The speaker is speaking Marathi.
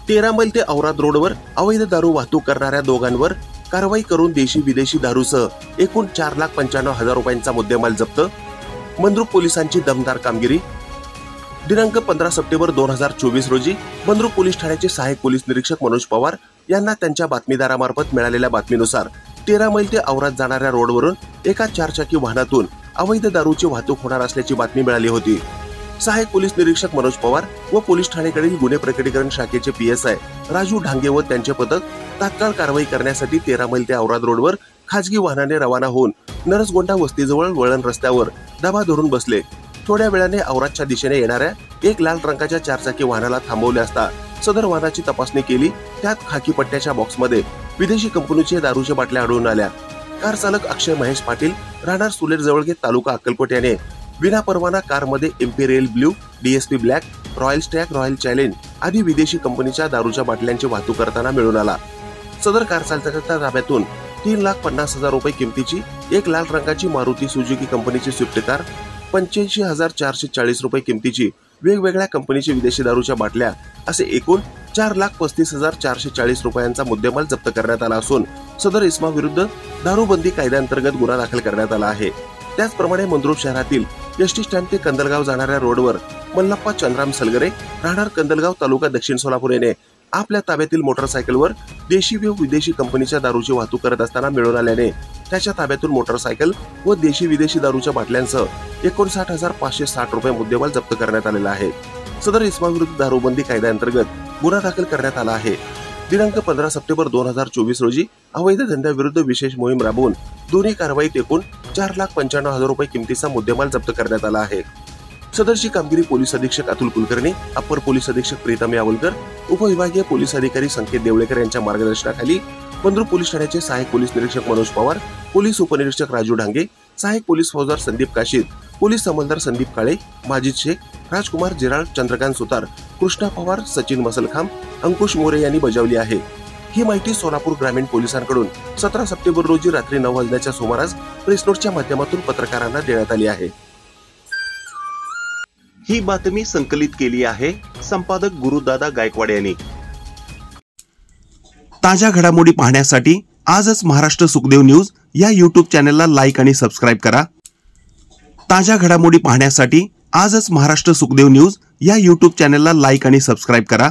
13 मैल ते औराद रोडवर अवैध दारू वाहतूक करणाऱ्या दोघांवर कारवाई करून देशी विदेशी दारूसह एकूण 4,95,000 रुपयांचा मुद्देमाल जप्त। मंद्रुप पोलिसांची दमदार कामगिरी। दिनांक 15 सप्टेंबर 2024 रोजी मंद्रुप पोलीस ठाण्याचे सहाय्यक पोलीस निरीक्षक मनोज पवार यांना त्यांच्या बातमीदारामार्फत मिळालेल्या बातमीनुसार 13 मैल ते औराद जाणाऱ्या रोडवरून एका 4 चाकी वाहनातून अवैध दारूची वाहतूक होणार असल्याची बातमी मिळाली होती। सहाय्यक पोलीस निरीक्षक मनोज पवार व पोलीस ठाणेकडील गुन्हे प्रकटीकरण शाखेचे PSI राजू ढांगे व त्यांचे पथक तात्काळ कारवाई करण्यासाठी 13 मैल ते औराद रोडवर खाजगी वाहनाने रवाना होऊन नरसगोंडा वस्तीजवळ वळण रस्त्यावर दबा धरून बसले। थोड्या वेळाने औरादच्या दिशेने येणाऱ्या एक लाल रंगाच्या 4 चाकी वाहनाला थांबवले असता सदर वाहनाची तपासणी केली। त्यात खाकी पट्ट्याच्या बॉक्समध्ये विदेशी कंपनीचे दारूच्या बाटल्या आढळून आल्या। कार चालक अक्षय महेश पाटील राहणार सुलेर जवळगे तालुका अक्कलकोट याने विना परवाना कारमध्ये imperial blue, DSP black, royal Stag, royal challenge आदी विदेशी कंपनीच्या दारूच्या बाटल्यांची वाहतूक करताना मिळून आला। सदर कार चालकाच्या ताब्यातून 3,50,000 रुपये किमतीची एक लाल रंगाची मारुती सुझुकी कंपनीची स्विफ्ट कार, 85,440 रुपये किमतीची वेगवेगळ्या कंपनीची विदेशी दारूच्या बाटल्या असे एकूण 4,35,440 रुपयांचा मुद्देमाल जप्त करण्यात आला असून सदर इसमा विरुद्ध दारूबंदी कायद्याअंतर्गत गुन्हा दाखल करण्यात आला आहे। त्याचप्रमाणे मंद्रुप शहरातील एसटी स्टँड ते कंदलगाव जाणाऱ्या रोडवर मल्लप्पा चंद्राम सलगरे राहणार कंदलगाव तालुका दक्षिण सोलापूर याने आपल्या ताब्यातील मोटरसायकलवर देशी व विदेशी कंपनीच्या दारूची वाहतूक करत असताना मिळून आल्याने त्याच्या ताब्यातून मोटरसायकल व देशी विदेशी दारूच्या बाटल्यांसह 59,560 रुपये मुद्देमाल जप्त करण्यात आलेला आहे। सदर इसमा विरुद्ध दारूबंदी कायद्याअंतर्गत गुन्हा दाखल करण्यात आला आहे। दिनांक 15 सप्टेंबर 2024 रोजी अवैध धंद्याविरुद्ध विशेष मोहीम राबवून दोन्ही कारवाईत एकूण 4,95,000 रुपये किमतीचा मुद्देमाल जप्त करण्यात आला आहे। सदरची कामगिरी पोलीस अधीक्षक अतुल कुलकर्णी, अप्पर पोलीस अधीक्षक प्रीतम यावलकर, उपविभागीय पोलीस अधिकारी संकेत देवळेकर यांच्या मार्गदर्शनाखाली मंद्रुप पोलीस ठाण्याचे सहाय्यक पोलीस निरीक्षक मनोज पवार, पोलीस उपनिरीक्षक राजू ढांगे, सहाय्यक पोलीस फौजदार संदीप काशीद, पोलीस अंमलदार संदीप काळे, माजिद शेख, राजकुमार जिराळ, चंद्रकांत सुतार, कृष्णा पवार, सचिन मसलखाम, अंकुश मोरे यांनी बजावली आहे। ही माहिती सोलापूर ग्रामीण पोलिसांकडून 17 सप्टेंबर रोजी रात्री 9 वाजण्याच्या सुमारास प्रेस नोटच्या माध्यमातून पत्रकारांना देण्यात आली आहे। ही बातमी संकलित केली आहे संपादक गुरुदादा गायकवाड यांनी। ताज्या घडामोडी पाहण्यासाठी आजच महाराष्ट्र सुखदेव न्यूज या YouTube चॅनलला लाईक आणि सबस्क्राईब करा। ताज्या घडामोडी पाहण्यासाठी आजच महाराष्ट्र सुखदेव न्यूज या YouTube चॅनलला लाईक आणि सबस्क्राईब करा।